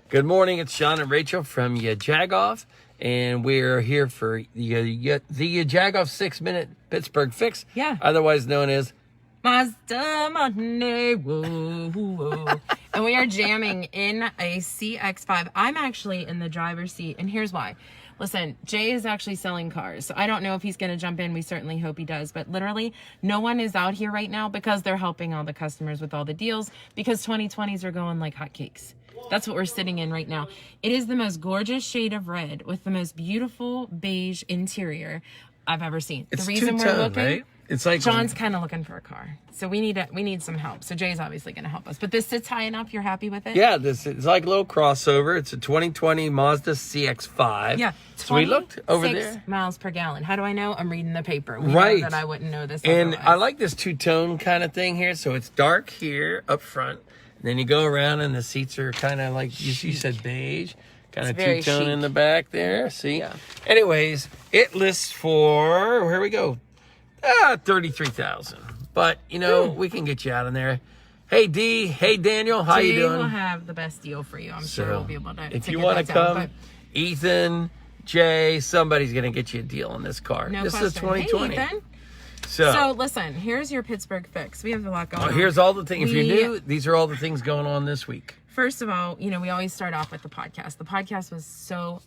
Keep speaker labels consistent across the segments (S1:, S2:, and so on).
S1: Good morning. It's Sean and Rachel from YaJagoff, and we're here for the YaJagoff 6-minute Pittsburgh Fix.
S2: Yeah.
S1: Otherwise known as
S2: Mazda Monday. Whoa, whoa. And we are jamming in a CX-5. I'm actually in the driver's seat, and here's why. Listen, Jay is actually selling cars, so I don't know if he's going to jump in. We certainly hope he does. But literally, no one is out here right now because they're helping all the customers with all the deals because 2020s are going like hotcakes. That's what we're sitting in right now. It is the most gorgeous shade of red with the most beautiful beige interior I've ever seen.
S1: it's
S2: the reason
S1: two-tone,
S2: we're looking,
S1: right? It's like
S2: John's kind of looking for a car, so we need some help. So Jay's obviously going to help us. But this sits high enough. You're happy with it?
S1: Yeah, this is like a little crossover. It's a 2020 Mazda CX-5.
S2: Yeah.
S1: So we looked over there.
S2: Miles per gallon. How do I know? I'm reading the paper. We
S1: Right.
S2: know that I wouldn't know this.
S1: And
S2: otherwise.
S1: I like this two-tone kind of thing here. So it's dark here up front. And then you go around and the seats are kind of like, you said beige. Kind of
S2: very
S1: two-tone
S2: chic.
S1: in the back there. See?
S2: Yeah.
S1: Anyways, it lists for, here we go, $33,000. But, you know, we can get you out in there. Hey, D. Hey, Daniel. How you doing?
S2: We'll have the best deal for you. I'm sure we'll be able to.
S1: If
S2: to
S1: you
S2: get
S1: want
S2: that
S1: to
S2: down,
S1: come,
S2: but
S1: Ethan, Jay, somebody's going to get you a deal on this car.
S2: no
S1: This
S2: question.
S1: is a 2020.
S2: Hey, Ethan.
S1: So
S2: So listen, here's your Pittsburgh Fix. We have a lot going on.
S1: here's all the things. If you're
S2: We-
S1: new, these are all the things going on this week.
S2: First of all, you know, we always start off with the podcast. The podcast was so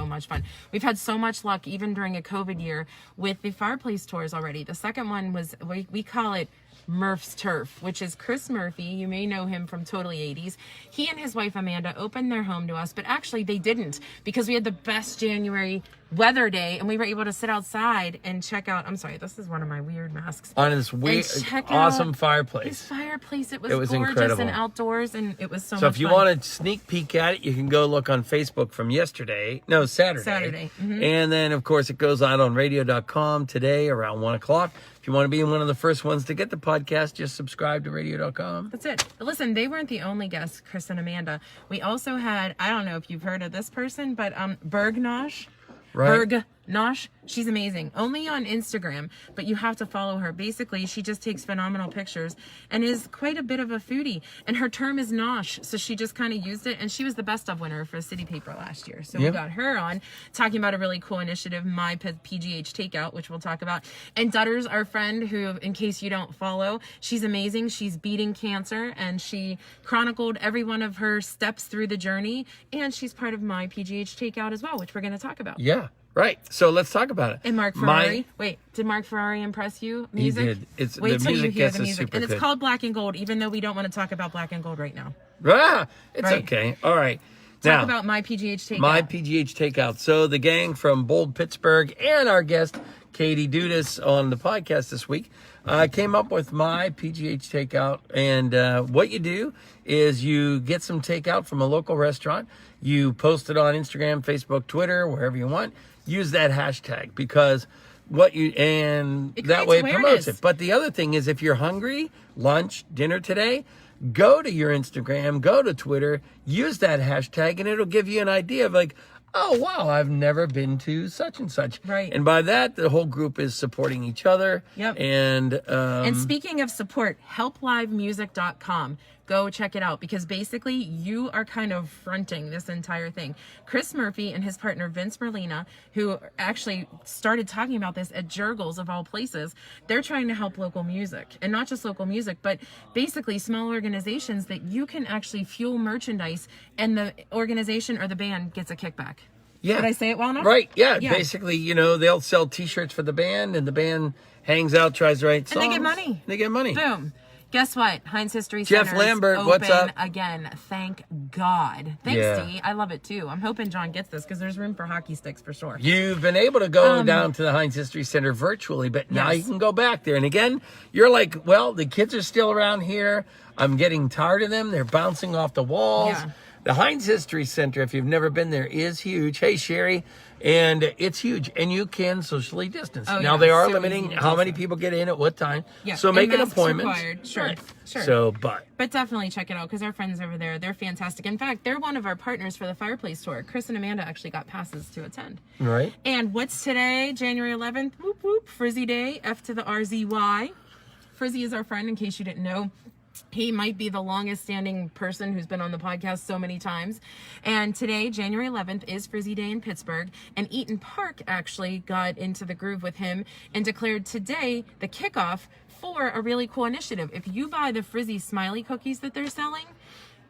S2: much fun. We've had so much luck, even during a COVID year, with the fireplace tours already. The second one was, we call it Murph's Turf, which is Chris Murphy. You may know him from Totally 80s. He and his wife Amanda opened their home to us, but actually they didn't, because we had the best January weather day and we were able to sit outside and check out. I'm sorry, this is one of my weird masks.
S1: On this weird,
S2: And check
S1: awesome
S2: out
S1: fireplace.
S2: His fireplace. It was gorgeous
S1: incredible.
S2: and outdoors, and it was so
S1: So
S2: much
S1: if you
S2: fun.
S1: want a sneak peek at it, you can go look on Facebook from Saturday.
S2: Saturday. Mhm.
S1: And then, of course, it goes out on radio.com today around 1 o'clock. If you want to be one of the first ones to get the podcast, just subscribe to radio.com.
S2: That's it. Listen, they weren't the only guests, Chris and Amanda. We also had, I don't know if you've heard of this person, but Bergnosh.
S1: Right.
S2: Bergnosh. She's amazing. Only on Instagram, but you have to follow her. Basically, she just takes phenomenal pictures and is quite a bit of a foodie. And her term is Nosh, so she just kind of used it. And she was the best of winner for City Paper last year. So we got her on talking about a really cool initiative, My PGH Takeout, which we'll talk about. And Dutter's our friend who, in case you don't follow, she's amazing. She's beating cancer, and she chronicled every one of her steps through the journey. And she's part of My PGH Takeout as well, which we're going to talk about.
S1: Yeah. Right. So let's talk about it.
S2: And Mark Ferrari. Wait, did Mark Ferrari impress you? Music?
S1: He did. It's
S2: Wait
S1: the
S2: till
S1: music
S2: you hear
S1: gets
S2: the
S1: us
S2: music.
S1: super
S2: And it's
S1: good.
S2: called Black and Gold, even though we don't want to talk about Black and Gold right now.
S1: It's
S2: Right.
S1: okay. All right.
S2: Talk
S1: Now,
S2: about My PGH Takeout.
S1: My PGH Takeout. So the gang from Bold Pittsburgh and our guest Katie Dudas on the podcast this week came up with My PGH Takeout. And what you do is you get some takeout from a local restaurant. You post it on Instagram, Facebook, Twitter, wherever you want. Use that hashtag because that way it
S2: awareness.
S1: promotes it. But the other thing is, if you're hungry, lunch, dinner today, go to your Instagram, go to Twitter, use that hashtag, and it'll give you an idea of like, oh, wow, I've never been to such and such.
S2: Right.
S1: And by that, the whole group is supporting each other.
S2: Yep.
S1: And
S2: speaking of support, helplivemusic.com. Go check it out, because basically you are kind of fronting this entire thing. Chris Murphy and his partner Vince Merlina, who actually started talking about this at Jurgles of all places, they're trying to help local music, and not just local music, but basically small organizations that you can actually fuel merchandise and the organization or the band gets a kickback.
S1: yeah.
S2: Did I say it well enough?
S1: Right. Yeah. Basically, they'll sell T-shirts for the band, and the band hangs out, tries to write songs.
S2: And they get money.
S1: They get money.
S2: Boom. Guess what? Heinz History
S1: Jeff
S2: Center is
S1: Lambert,
S2: open
S1: what's up?
S2: again. Thank God. Thanks,
S1: Yeah.
S2: D. I love it too. I'm hoping John gets this because there's room for hockey sticks for sure.
S1: You've been able to go down to the Heinz History Center virtually, but now
S2: Yes.
S1: you can go back there. And again, you're like, well, the kids are still around here. I'm getting tired of them. They're bouncing off the walls.
S2: Yeah.
S1: The Heinz History Center, if you've never been there, is huge. Hey, Sherry. And it's huge. And you can socially distance.
S2: Oh,
S1: now,
S2: yeah,
S1: they are
S2: super
S1: limiting
S2: easy to
S1: how
S2: do
S1: many
S2: so.
S1: people get in at what time.
S2: Yeah,
S1: So
S2: and
S1: make an
S2: masks
S1: appointment.
S2: required. Sure,
S1: Right.
S2: sure.
S1: So,
S2: But definitely check it out, because our friends over there, they're fantastic. In fact, they're one of our partners for the fireplace tour. Chris and Amanda actually got passes to attend.
S1: right.
S2: And what's today? January 11th. Whoop, whoop. Frizzy Day. F to the RZY. Frizzy is our friend, in case you didn't know. He might be the longest standing person who's been on the podcast so many times. And today, January 11th, is Frizzy Day in Pittsburgh. And Eaton Park actually got into the groove with him and declared today the kickoff for a really cool initiative. If you buy the Frizzy Smiley cookies that they're selling,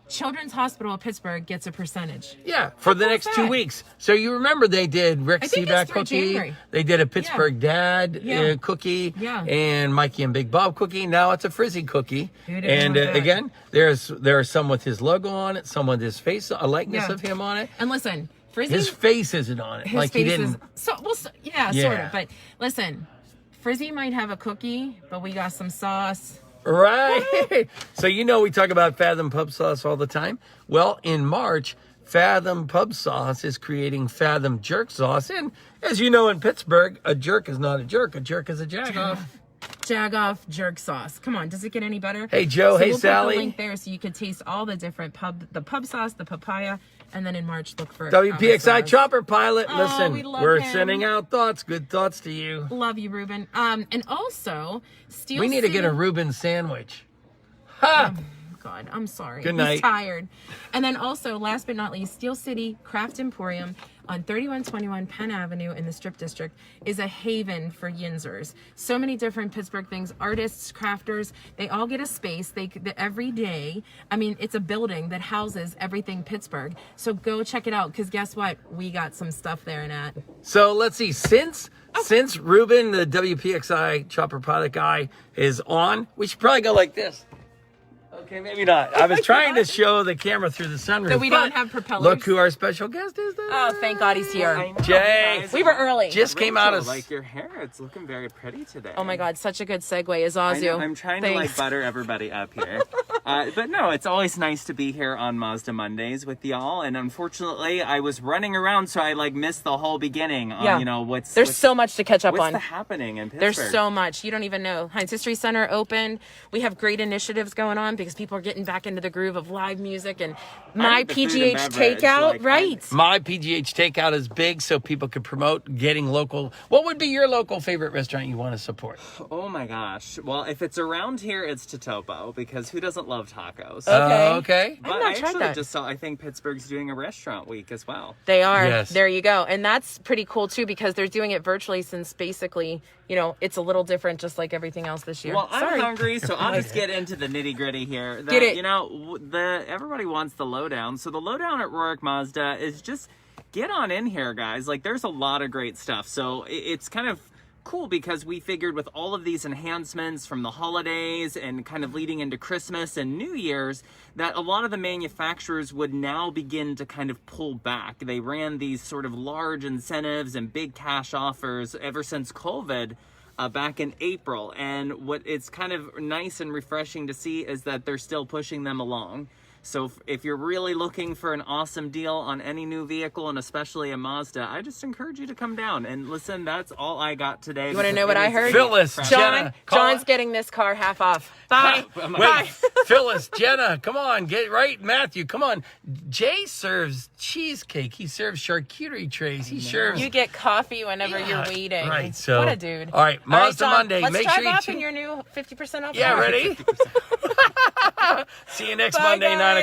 S2: Children's Hospital of Pittsburgh gets a percentage.
S1: Yeah, for the next 2 weeks. So you remember they did Rick Seaback cookie.
S2: January.
S1: They did a Pittsburgh Dad cookie.
S2: Yeah.
S1: And Mikey and Big Bob cookie. Now it's a Frizzy cookie.
S2: Dude,
S1: and again, there are some with his logo on it, some with his face, a likeness of him on it.
S2: And listen, Frizzy,
S1: his face isn't on it.
S2: his
S1: Like
S2: face
S1: he didn't.
S2: sort of. But listen, Frizzy might have a cookie, but we got some sauce.
S1: Right. So we talk about Fathom Pub Sauce all the time. Well, in March, Fathom Pub Sauce is creating Fathom Jerk Sauce. And as you know, in Pittsburgh, a jerk is not a jerk. A jerk is a Jagoff.
S2: Jagoff jerk sauce. Come on, does it get any better?
S1: Hey, Joe.
S2: So
S1: Hey,
S2: we'll
S1: Sally.
S2: put the link there so you could taste all the different pub sauce, the papaya, and then in March look for
S1: WPXI
S2: avocado.
S1: Chopper Pilot.
S2: Oh,
S1: Listen,
S2: we
S1: we're
S2: love him.
S1: sending out thoughts. Good thoughts to you.
S2: Love you, Ruben. And also, Steel
S1: We need to
S2: City-
S1: get a Reuben sandwich. Ha!
S2: God, I'm sorry.
S1: Good night.
S2: He's tired. And then also, last but not least, Steel City Craft Emporium on 3121 Penn Avenue in the Strip District is a haven for yinzers. So many different Pittsburgh things, artists, crafters, they all get a space every day. I mean, it's a building that houses everything Pittsburgh. So go check it out, because guess what? We got some stuff there and at.
S1: So let's see. Since Ruben, the WPXI Chopper Pilot guy, is on, we should probably go like this. Okay, maybe not. I was trying to show the camera through the sunroof.
S2: So we don't have propellers.
S1: Look who our special guest is.
S2: Oh, thank God he's here.
S3: I know,
S1: Jay.
S3: guys.
S2: We were early.
S1: Just came out of...
S3: like your hair. It's looking very pretty today.
S2: Oh my God, such a good segue is
S3: I
S2: Azu.
S3: know, I'm trying to
S2: Thanks.
S3: butter everybody up here. But no, it's always nice to be here on Mazda Mondays with y'all. And unfortunately, I was running around, so I missed the whole beginning on,
S2: There's so much to catch up on.
S3: what's happening in Pittsburgh.
S2: There's so much. You don't even know. Heinz History Center opened. We have great initiatives going on because people are getting back into the groove of live music and my
S3: the food and
S2: PGH
S3: beverage,
S2: takeout. Right.
S1: My PGH Takeout is big, so people could promote getting local. What would be your local favorite restaurant you want to support?
S3: Oh my gosh. Well, if it's around here, it's Totopo, because who doesn't love tacos?
S1: Okay.
S3: But
S2: I've not
S3: I
S2: tried
S3: actually
S2: that.
S3: just saw, I think Pittsburgh's doing a restaurant week as well.
S2: They are.
S1: Yes.
S2: There you go. And that's pretty cool too because they're doing it virtually since basically, it's a little different just like everything else this year.
S3: Well,
S2: Sorry.
S3: I'm hungry, so I'll just get into the nitty gritty here.
S2: Get it.
S3: Everybody wants the lowdown. So the lowdown at Rohrich Mazda is just get on in here, guys. There's a lot of great stuff. So it's kind of cool because we figured with all of these enhancements from the holidays and kind of leading into Christmas and New Year's that a lot of the manufacturers would now begin to kind of pull back. They ran these sort of large incentives and big cash offers ever since COVID back in April. And what it's kind of nice and refreshing to see is that they're still pushing them along. So if you're really looking for an awesome deal on any new vehicle, and especially a Mazda, I just encourage you to come down. And listen, that's all I got today.
S2: You want to know what I heard?
S1: Phyllis,
S2: John,
S1: Jenna,
S2: John's getting this car half off. Bye.
S1: Wait, Phyllis, Jenna, come on, get right. Matthew, come on. Jay serves cheesecake. He serves charcuterie trays. He serves.
S2: You get coffee whenever you're waiting.
S1: Right. So
S2: what a dude.
S1: All right, Mazda
S2: John,
S1: Monday.
S2: Let's
S1: Make
S2: drive
S1: sure
S2: off
S1: you
S2: in your new 50% off.
S1: Yeah,
S2: car.
S1: ready? See you next
S2: Bye,
S1: Monday,
S2: guys.
S1: 9